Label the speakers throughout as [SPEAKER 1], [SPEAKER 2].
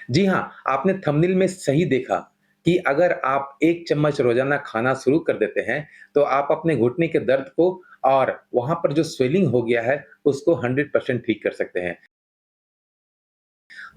[SPEAKER 1] जी हाँ, आपने थंबनेल में सही देखा कि अगर आप 1 चम्मच रोज़ाना खाना शुरू कर देते हैं, तो आप अपने घुटने के दर्द को और वहाँ पर जो स्वेलिंग हो गया है, उसको 100% ठीक कर सकते हैं।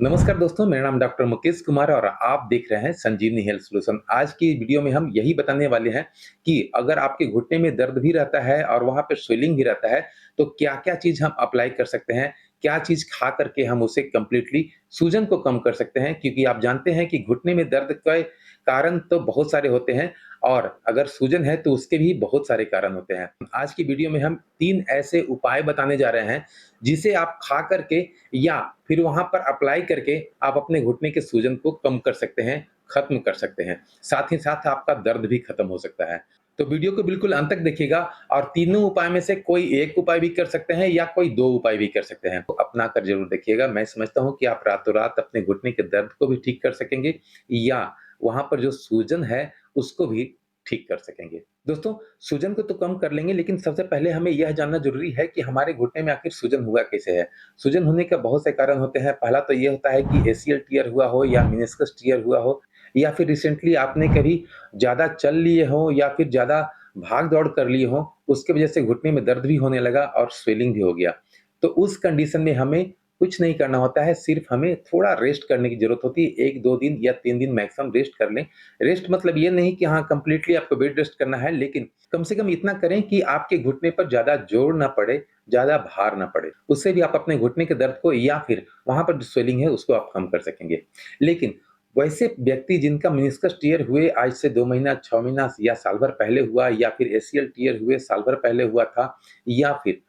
[SPEAKER 1] नमस्कार दोस्तों, मेरा नाम डॉक्टर मुकेश कुमार है और आप देख रहे हैं संजीवनी हेल्थ सॉल्यूशन। आज की वीडियो में हम यही बताने वाले हैं कि अगर आपके घुटने में दर्द भी रहता है और वहाँ पे स्वेलिंग भी रहता है, तो क्या-क्या चीज़ हम अप्लाई कर सकते हैं? क्या चीज़ खा करके हम उसे कंप्लीटली सूजन को कम कर सकते हैं? क्योंकि आप जानते हैं कि घुटने में दर्द के कारण तो बहुत सारे होते हैं और अगर सूजन है तो उसके भी बहुत सारे कारण होते हैं। आज की वीडियो में हम 3 ऐसे उपाय बताने जा रहे हैं, जिसे आप खा कर के या फिर वहाँ पर अप्लाई करके आप अपने घुटने के सूजन को कम कर सकते हैं, खत्म कर सकते हैं। साथ ही साथ आपका दर्द भी खत्म हो सकता है। तो वीडियो को बिल्कुल अंत तक देखिएगा और तीनों उपाय में से कोई एक उपाय भी कर सकते हैं या कोई 2 उपाय भी कर सकते हैं। तो अपना कर ज़रूर देखिएगा। मैं समझता हूँ कि आप रातों-रात अपने घुटने के दर्द को भी ठीक कर सकेंगे या वहाँ पर जो सूजन है, उसको भी ठीक कर सकेंगे। दोस्तों, सूजन को तो कम कर लेंगे, लेकिन सबसे पहले हमें यह जानना ज़रूरी है कि हमारे घुटने में आखिर सूजन हुआ कैसे है? सूजन होने के बहुत से कारण होते हैं। पहला तो ये होता है कि एसीएल टियर हुआ हो या मेनिस्कस टियर हुआ हो या फिर रिसेंटली आपने कभी ज़्यादा चल लिए हो या फिर ज़्यादा भाग-दौड़ कर लिए हो, उसकी वजह से घुटने में दर्द भी होने लगा और स्वेलिंग भी हो गया। तो उस कंडीशन में हमें कुछ नहीं करना होता है, सिर्फ़ हमें थोड़ा रेस्ट करने की ज़रूरत होती है। 1-2 दिन या 3 दिन मैक्सिमम रेस्ट कर लें। रेस्ट मतलब ये नहीं कि हाँ, कंप्लीटली आपको बेड रेस्ट करना है, लेकिन कम से कम इतना करें कि आपके घुटने पर ज़्यादा जोर ना पड़े, ज़्यादा भार ना पड़े। उससे भी आप अपने घुटने के दर्द को या फिर वहाँ पर जो स्वेलिंग है उसको आप कम कर सकेंगे। लेकिन वैसे व्यक्ति जिनका मेनिस्कस टियर हुए आज से 2 महीना, 6 महीना या साल भर पहले हुआ या फिर एसीएल टियर हुए साल भर पहले हुआ था या फिर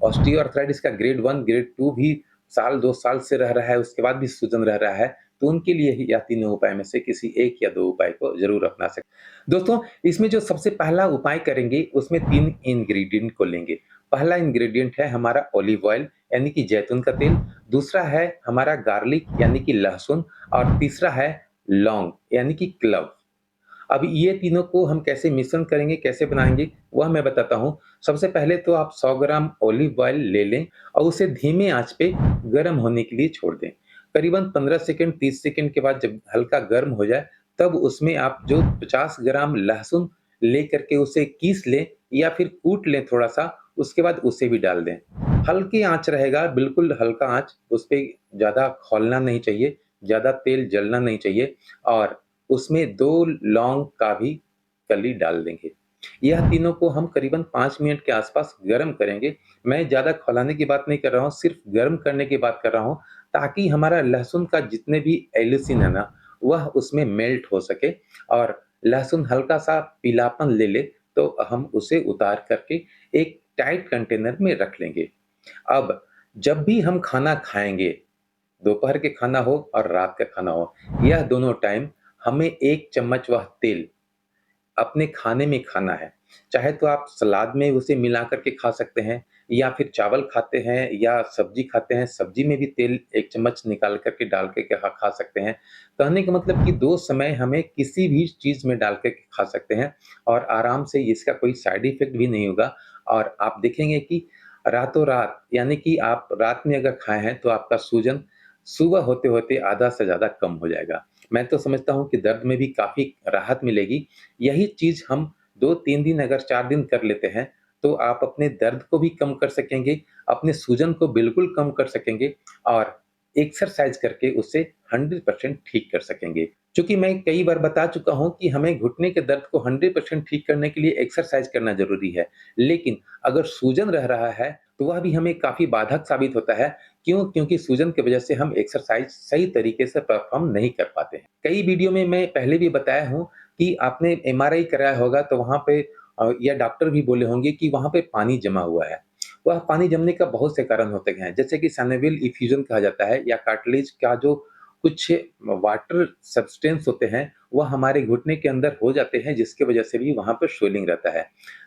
[SPEAKER 1] ऑस्टियोआर्थराइटिस का ग्रेड 1, ग्रेड 2 भी साल 2 साल से रह रहा है, उसके बाद भी सूजन रह रहा है, तो उनके लिए ही यह तीनों उपाय में से किसी 1 या 2 उपाय को ज़रूर अपना सकते। दोस्तों, इसमें जो सबसे पहला उपाय करेंगे, उसमें 3 इंग्रीडिएंट को लेंगे। पहला इंग्रीडिएंट है हमारा ऑलिव ऑयल यानी कि जैतून का तेल, दूसरा है हमारा गार्लिक यानी कि लहसुन और तीसरा है लौंग यानी कि क्लव। अब ये तीनों को हम कैसे मिश्रण करेंगे, कैसे बनाएँगे, वह मैं बताता हूँ। सबसे पहले तो आप 100 ग्राम ऑलिव ऑयल ले लें और उसे धीमे आँच पे गरम होने के लिए छोड़ दें। करीबन 15 सेकंड, 30 सेकंड के बाद जब हल्का गर्म हो जाए, तब उसमें आप जो 50 ग्राम लहसुन लेकर के उसे कीस लें या फिर कूट लें थोड़ा-सा, उसके बाद उसे भी डाल दें। हल्की आँच रहेगा, बिल्कुल हल्का आँच, उसपे ज़्यादा खौलना नहीं चाहिए, ज़्यादा तेल जलना नहीं चाहिए और उसमें 2 लौंग का भी कली डाल देंगे। यह तीनों को हम करीबन 5 मिनट के आसपास गरम करेंगे। मैं ज़्यादा खौलाने की बात नहीं कर रहा हूँ, सिर्फ़ गरम करने की बात कर रहा हूँ, ताकि हमारा लहसुन का जितने भी एलिसिन है ना, वह उसमें मेल्ट हो सके और लहसुन हल्का-सा पीलापन ले ले, तो हम उसे उतार कर के एक टाइट कंटेनर में रख लेंगे। अब जब भी हम खाना खाएँगे, दोपहर के खाना हो और रात का खाना हो, यह दोनों टाइम हमें 1 चम्मच वह तेल अपने खाने में खाना है। चाहे तो आप सलाद में उसे मिला कर के खा सकते हैं या फिर चावल खाते हैं या सब्ज़ी खाते हैं, सब्ज़ी में भी तेल 1 चम्मच निकाल कर के डाल के खा खा सकते हैं। कहने का मतलब कि 2 समय हमें किसी भी चीज़ में डाल के खा सकते हैं और आराम से इसका कोई साइड इफ़ेक्ट भी नहीं होगा और आप देखेंगे कि रातों-रात यानी कि आप रात में अगर खाए हैं तो आपका सूजन सुबह होते-होते आधा से ज़्यादा कम हो जाएगा। मैं तो समझता हूँ कि दर्द में भी काफ़ी राहत मिलेगी। यही चीज़ हम 2-3 दिन अगर 4 दिन कर लेते हैं, तो आप अपने दर्द को भी कम कर सकेंगे, अपने सूजन को बिल्कुल कम कर सकेंगे और एक्सरसाइज़ करके उसे 100% ठीक कर सकेंगे। चूँकि मैं कई बार बता चुका हूँ कि हमें घुटने के दर्द को 100% ठीक करने के लिए एक्सरसाइज़ करना ज़रूरी है। लेकिन अगर सूजन रह रहा है, तो वह भी हमें काफ़ी बाधक साबित होता है। क्यों? क्योंकि सूजन की वजह से हम एक्सरसाइज़ सही तरीके से परफ़ॉर्म नहीं कर पाते हैं। कई वीडियो में मैं पहले भी बताया हूँ कि आपने एमआरआई कराया होगा तो वहाँ पे या डॉक्टर भी बोले होंगे कि वहाँ पे पानी जमा हुआ है। वह पानी जमने का बहुत से कारण होते हैं, जैसे कि साइनोवियल इफ्यूजन कहा जाता है या कार्टिलेज का जो कुछ वाटर सब्सटेंस होते हैं, वह हमारे घुटने के अंदर हो जाते हैं, जिसकी वजह से भी वहाँ पे स्वेलिंग रहता है।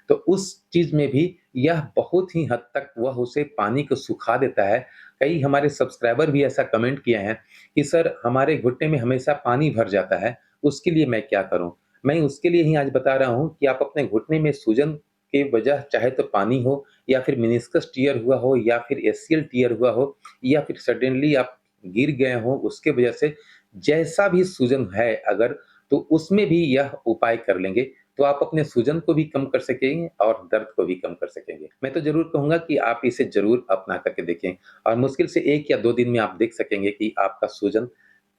[SPEAKER 1] तो उस चीज़ में भी यह बहुत ही हद तक वह उसे पानी को सुखा देता है। कई हमारे सब्सक्राइबर भी ऐसा कमेंट किए हैं कि सर हमारे घुटने में हमेशा पानी भर जाता है, उसके लिए मैं क्या करूँ? मैं उसके लिए ही आज बता रहा हूँ कि आप अपने घुटने में सूजन के वजह चाहे तो पानी हो या फिर मेनिस्कस टियर हुआ हो या फिर एसीएल टियर हुआ हो या फिर सडनली आप गिर गए हों उसके वजह से जैसा भी सूजन है अगर, तो उसमें भी यह उपाय कर लेंगे, तो आप अपने सूजन को भी कम कर सकेंगे और दर्द को भी कम कर सकेंगे। मैं तो ज़रूर कहूँगा कि आप इसे ज़रूर अपना करके देखें और मुश्किल से 1 या 2 दिन में आप देख सकेंगे कि आपका सूजन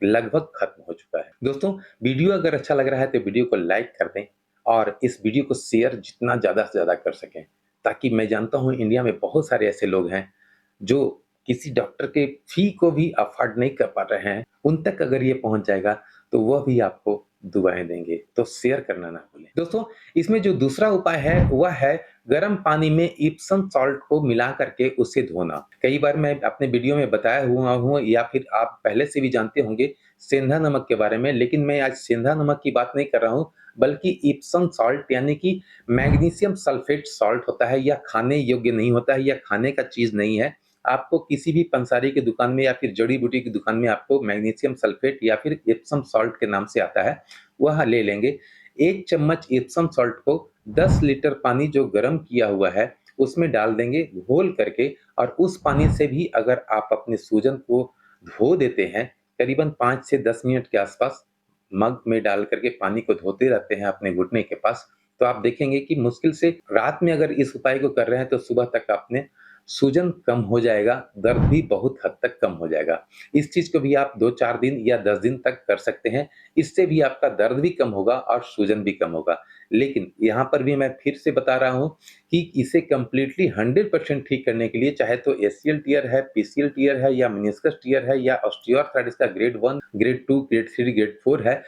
[SPEAKER 1] लगभग खत्म हो चुका है। दोस्तों, वीडियो अगर अच्छा लग रहा है तो वीडियो को लाइक कर दें और इस वीडियो को शेयर जितना ज़्यादा से ज़्यादा कर सकें, ताकि मैं जानता हूँ इंडिया में बहुत सारे ऐसे लोग हैं, जो किसी डॉक्टर के फ़ी को भी अफ़ोर्ड नहीं कर पा रहे हैं, उन तक अगर ये पहुँच जाएगा, तो वह भी आपको दुआएँ देंगे, तो शेयर करना ना भूलें। दोस्तों, इसमें जो दूसरा उपाय है, वह है गर्म पानी में इप्सम सॉल्ट को मिला करके उसे धोना। कई बार मैं अपने वीडियो में बताया हुआ हूँ या फिर आप पहले से भी जानते होंगे सेंधा नमक के बारे में, लेकिन मैं आज सेंधा नमक की बात नहीं कर रहा हूँ, बल्कि इप्सम सॉल्ट यानी कि मैग्नीशियम सल्फेट सॉल्ट होता है। यह खाने योग्य नहीं होता है, यह खाने का चीज़ नहीं है। आपको किसी भी पंसारी की दुकान में या फिर जड़ी-बूटी की दुकान में आपको मैग्नीशियम सल्फेट या फिर इप्सम सॉल्ट के नाम से आता है, वह ले लेंगे। 1 चम्मच इप्सम सॉल्ट को 10 लीटर पानी जो गरम किया हुआ है, उसमें डाल देंगे घोल करके और उस पानी से भी अगर आप अपने सूजन को धो देते हैं, करीबन 5 से 10 मिनट के आसपास मग में डाल करके पानी को धोते रहते हैं अपने घुटने के पास, तो आप देखेंगे कि मुश्किल से रात में अगर इस उपाय को कर रहे हैं, तो सुबह तक आपने सूजन कम हो जाएगा, दर्द भी बहुत हद तक कम हो जाएगा। इस चीज़ को भी आप 2-4 दिन या 10 दिन तक कर सकते हैं। इससे भी आपका दर्द भी कम होगा और सूजन भी कम होगा। लेकिन यहाँ पर भी मैं फिर से बता रहा हूँ कि इसे कंप्लीटली 100% ठीक करने के लिए चाहे तो एसीएल टियर है, पीसीएल टियर है या मेनिस्कस टियर है या ऑस्टियोआर्थराइटिस का ग्रेड 1, ग्रेड 2, ग्रेड 3, ग्रेड 4 है,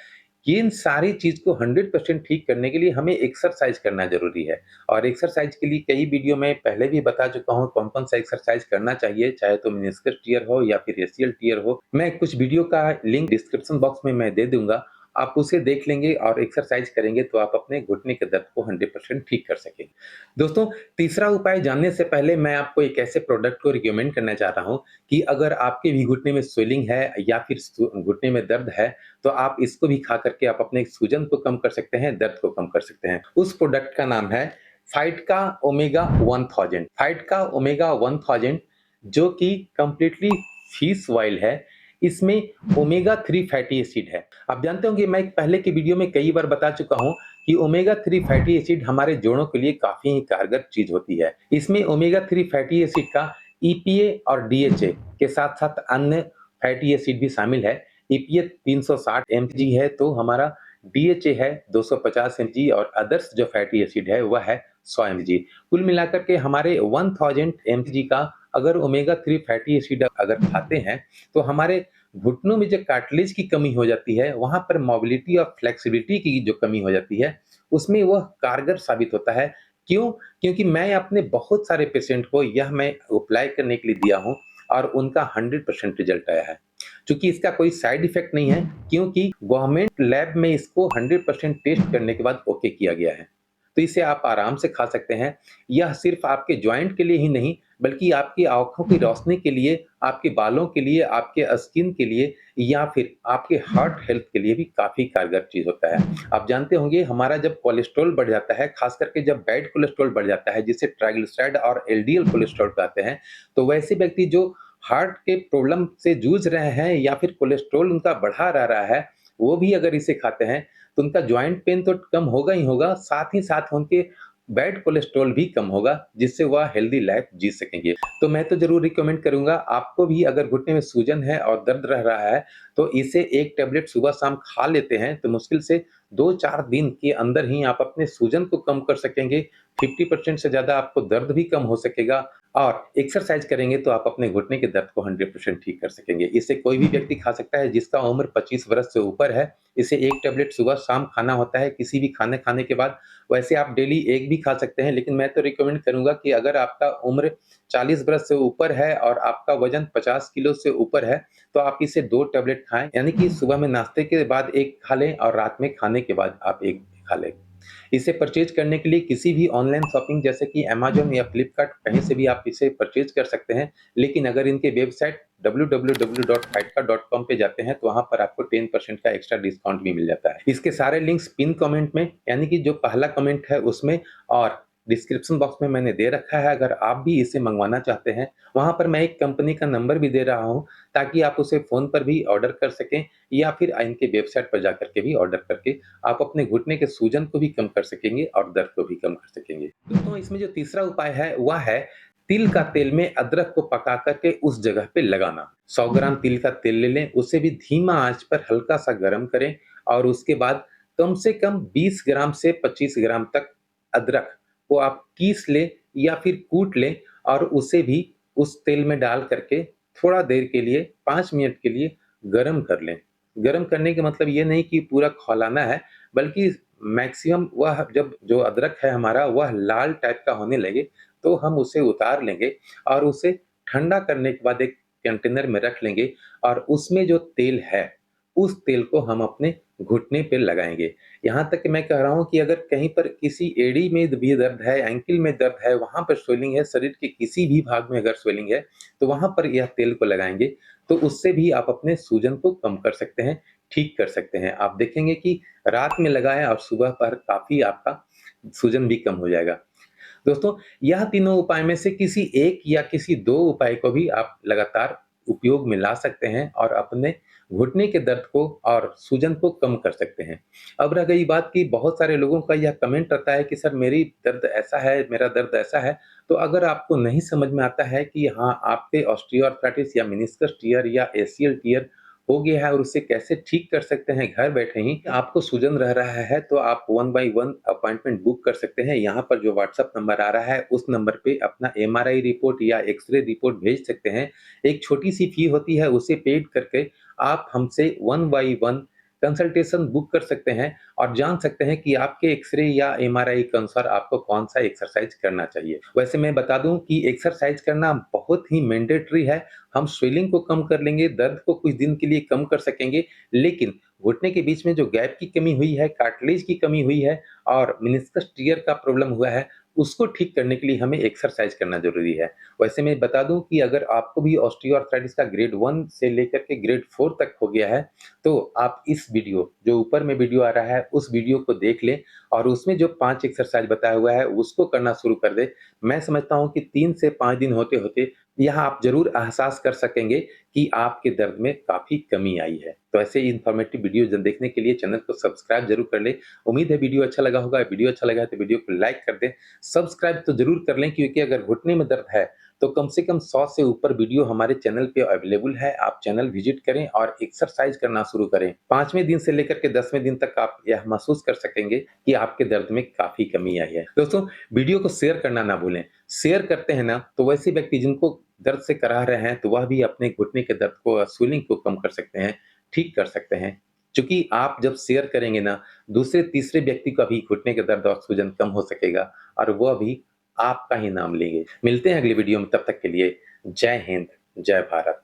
[SPEAKER 1] इन सारी चीज़ को 100% ठीक करने के लिए हमें एक्सरसाइज़ करना ज़रूरी है और एक्सरसाइज़ के लिए कई वीडियो में पहले भी बता चुका हूँ कौन-कौन सा एक्सरसाइज़ करना चाहिए, चाहे तो मेनिस्कस टियर हो या फिर एसीएल टियर हो। मैं कुछ वीडियो का लिंक डिस्क्रिप्शन बॉक्स में मैं दे दूँगा, आप उसे देख लेंगे और एक्सरसाइज़ करेंगे तो आप अपने घुटने के दर्द को 100% ठीक कर सकेंगे। दोस्तों, तीसरा उपाय जानने से पहले मैं आपको एक ऐसे प्रोडक्ट को रिकमेंड करना चाहता हूँ कि अगर आपके भी घुटने में स्वेलिंग है या फिर घुटने में दर्द है, तो आप इसको भी खा करके आप अपने सूजन को कम कर सकते हैं, दर्द को कम कर सकते हैं। उस प्रोडक्ट का नाम है फाइटका ओमेगा 1000। फाइटका ओमेगा 1000 जो कि कंप्लीटली फिश ऑयल है, इसमें ओमेगा 3 फैटी एसिड है। आप जानते होंगे मैं पहले की वीडियो में कई बार बता चुका हूँ कि ओमेगा 3 फैटी एसिड हमारे जोड़ों के लिए काफ़ी ही कारगर चीज़ होती है। इसमें ओमेगा 3 फैटी एसिड का ईपीए और डीएचए के साथ-साथ अन्य फैटी एसिड भी शामिल है। ईपीए 360 एमजी है तो हमारा डीएचए है 250 एमजी और अदर्स जो फैटी एसिड है वह है 100 एमजी। कुल मिलाकर के हमारे 1000 एमजी का अगर ओमेगा 3 फैटी एसिड अगर खाते हैं, तो हमारे घुटनों में जो कार्टिलेज की कमी हो जाती है, वहाँ पर मोबिलिटी और फ्लेक्सिबिलिटी की जो कमी हो जाती है, उसमें वह कारगर साबित होता है। क्यों? क्योंकि मैं अपने बहुत सारे पेशेंट को यह मैं अप्लाई करने के लिए दिया हूँ और उनका 100% रिजल्ट आया है। चूँकि इसका कोई साइड इफ़ेक्ट नहीं है, क्योंकि गवर्नमेंट लैब में इसको 100% टेस्ट करने के बाद ओके किया गया है। तो इसे आप आराम से खा सकते हैं। यह सिर्फ़ आपके जॉइंट के लिए ही नहीं, बल्कि आपकी आँखों की रोशनी के लिए, आपके बालों के लिए, आपके स्किन के लिए या फिर आपके हार्ट हेल्थ के लिए भी काफ़ी कारगर चीज़ होता है। आप जानते होंगे हमारा जब कोलेस्ट्रॉल बढ़ जाता है, ख़ास करके जब बैड कोलेस्ट्रॉल बढ़ जाता है, जिसे ट्राइग्लिसराइड और एलडीएल कोलेस्ट्रॉल कहते हैं, तो वैसे व्यक्ति जो हार्ट के प्रॉब्लम से जूझ रहे हैं या फिर कोलेस्ट्रॉल उनका बढ़ा रह रहा है, वो भी अगर इसे खाते हैं, तो उनका जॉइंट पेन तो कम होगा ही होगा, साथ ही साथ उनके बैड कोलेस्ट्रॉल भी कम होगा, जिससे वह हेल्दी लाइफ जी सकेंगे। तो मैं तो ज़रूर रिकमेंड करूँगा, आपको भी अगर घुटने में सूजन है और दर्द रह रहा है, तो इसे 1 टैबलेट सुबह-शाम खा लेते हैं, तो मुश्किल से 2-4 दिन के अंदर ही आप अपने सूजन को कम कर सकेंगे। 50% से ज़्यादा आपको दर्द भी कम हो सकेगा और एक्सरसाइज़ करेंगे तो आप अपने घुटने के दर्द को 100% ठीक कर सकेंगे। इसे कोई भी व्यक्ति खा सकता है जिसका उम्र 25 वर्ष से ऊपर है। इसे 1 टैबलेट सुबह-शाम खाना होता है किसी भी खाने खाने के बाद। वैसे आप डेली 1 भी खा सकते हैं, लेकिन मैं तो रिकमेंड करूँगा कि अगर आपका उम्र 40 वर्ष से ऊपर है और आपका वज़न 50 किलो से ऊपर है, तो आप इसे 2 टैबलेट खाएँ, यानी कि सुबह में नाश्ते के बाद 1 खा लें और रात में खाने के बाद आप 1 खा लें। इसे परचेज़ करने के लिए किसी भी ऑनलाइन शॉपिंग जैसे कि अमेज़न या फ्लिपकार्ट कहीं से भी आप इसे परचेज़ कर सकते हैं। लेकिन अगर इनके वेबसाइट www.fytka.com पे जाते हैं, तो वहाँ पर आपको 10% का एक्स्ट्रा डिस्काउंट भी मिल जाता है। इसके सारे लिंक्स पिन कमेंट में यानी कि जो पहला कमेंट है उसमें और डिस्क्रिप्शन बॉक्स में मैंने दे रखा है, अगर आप भी इसे मँगवाना चाहते हैं, वहाँ पर मैं एक कंपनी का नंबर भी दे रहा हूँ, ताकि आप उसे फ़ोन पर भी ऑर्डर कर सकें या फिर इनके वेबसाइट पर जाकर के भी ऑर्डर करके आप अपने घुटने के सूजन को भी कम कर सकेंगे और दर्द को भी कम कर सकेंगे। दोस्तों, इसमें जो तीसरा उपाय है, वह है तिल का तेल में अदरक को पका कर के उस जगह पे लगाना। 100 ग्राम तिल का तेल ले लें, उसे भी धीमा आँच पर हल्का-सा गरम करें और उसके बाद कम से कम 20 ग्राम से 25 ग्राम तक अदरक को आप कीस लें या फिर कूट लें और उसे भी उस तेल में डाल करके थोड़ा देर के लिए 5 मिनट के लिए गरम कर लें। गरम करने का मतलब ये नहीं कि पूरा खौलाना है, बल्कि मैक्सिमम वह जब जो अदरक है हमारा वह लाल टाइप का होने लगे, तो हम उसे उतार लेंगे और उसे ठंडा करने के बाद एक कंटेनर में रख लेंगे और उसमें जो तेल है, उस तेल को हम अपने घुटने पे लगाएँगे। यहाँ तक कि मैं कह रहा हूँ कि अगर कहीं पर किसी एड़ी में भी दर्द है, एंकल में दर्द है, वहाँ पर स्वेलिंग है, शरीर के किसी भी भाग में अगर स्वेलिंग है, तो वहाँ पर यह तेल को लगाएँगे, तो उससे भी आप अपने सूजन को कम कर सकते हैं, ठीक कर सकते हैं। आप देखेंगे कि रात में लगाएँ और सुबह पर काफ़ी आपका सूजन भी कम हो जाएगा। दोस्तों, यह तीनों उपाय में से किसी एक या किसी 2 उपाय को भी आप लगातार उपयोग में ला सकते हैं और अपने घुटने के दर्द को और सूजन को कम कर सकते हैं। अब रह गई बात कि बहुत सारे लोगों का यह कमेंट रहता है कि सर मेरी दर्द ऐसा है, मेरा दर्द ऐसा है, तो अगर आपको नहीं समझ में आता है कि हाँ, आपके ऑस्टियोआर्थराइटिस या मेनिस्कस टियर या एसीएल टियर हो गया है और उसे कैसे ठीक कर सकते हैं घर बैठे ही, आपको सूजन रह रहा है तो आप 1 बाय 1 अपॉइंटमेंट बुक कर सकते हैं। यहाँ पर जो व्हाट्सएप नंबर आ रहा है, उस नंबर पे अपना एमआरआई रिपोर्ट या एक्स-रे रिपोर्ट भेज सकते हैं। एक छोटी-सी फी होती है, उसे पेड करके आप हमसे 1 बाय 1 कंसल्टेशन बुक कर सकते हैं और जान सकते हैं कि आपके एक्स-रे या एमआरआई के अनुसार आपको कौन-सा एक्सरसाइज करना चाहिए। वैसे मैं बता दूँ कि एक्सरसाइज करना बहुत ही मैंडेटरी है। हम स्वेलिंग को कम कर लेंगे, दर्द को कुछ दिन के लिए कम कर सकेंगे, लेकिन घुटने के बीच में जो गैप की कमी हुई है, कार्टिलेज की कमी हुई है और मेनिस्कस टियर का प्रॉब्लम हुआ है, उसको ठीक करने के लिए हमें एक्सरसाइज करना ज़रूरी है। वैसे मैं बता दूँ कि अगर आपको भी ऑस्टियोआर्थराइटिस का ग्रेड 1 से लेकर के ग्रेड 4 तक हो गया है, तो आप इस वीडियो जो ऊपर में वीडियो आ रहा है, उस वीडियो को देख लें और उसमें जो 5 एक्सरसाइज बताया हुआ है, उसको करना शुरू कर दें। मैं समझता हूँ कि 3 से 5 दिन होते-होते यहाँ आप ज़रूर एहसास कर सकेंगे कि आपके दर्द में काफ़ी कमी आई है। तो ऐसे ही इन्फॉर्मेटिव वीडियो देखने के लिए चैनल को सब्सक्राइब ज़रूर कर लें। उम्मीद है वीडियो अच्छा लगा होगा। वीडियो अच्छा लगा है तो वीडियो को लाइक कर दें। सब्सक्राइब तो ज़रूर कर लें, क्योंकि अगर घुटने में दर्द है, तो कम से कम 100 से ऊपर वीडियो हमारे चैनल पे अवेलेबल है। आप चैनल विज़िट करें और एक्सरसाइज करना शुरू करें। 5वें दिन से लेकर के 10वें दिन तक आप यह महसूस कर सकेंगे कि आपके दर्द में काफ़ी कमी आई है। दोस्तों, वीडियो को शेयर करना ना भूलें। शेयर करते हैं ना, तो वैसे व्यक्ति जिनको दर्द से कराह रहे हैं, तो वह भी अपने घुटने के दर्द को, स्वेलिंग को कम कर सकते हैं, ठीक कर सकते हैं। चूँकि आप जब शेयर करेंगे ना, दूसरे तीसरे व्यक्ति का भी घुटने के दर्द और सूजन कम हो सकेगा और वह भी आपका ही नाम लेंगे। मिलते हैं अगली वीडियो में, तब तक के लिए जय हिंद, जय भारत।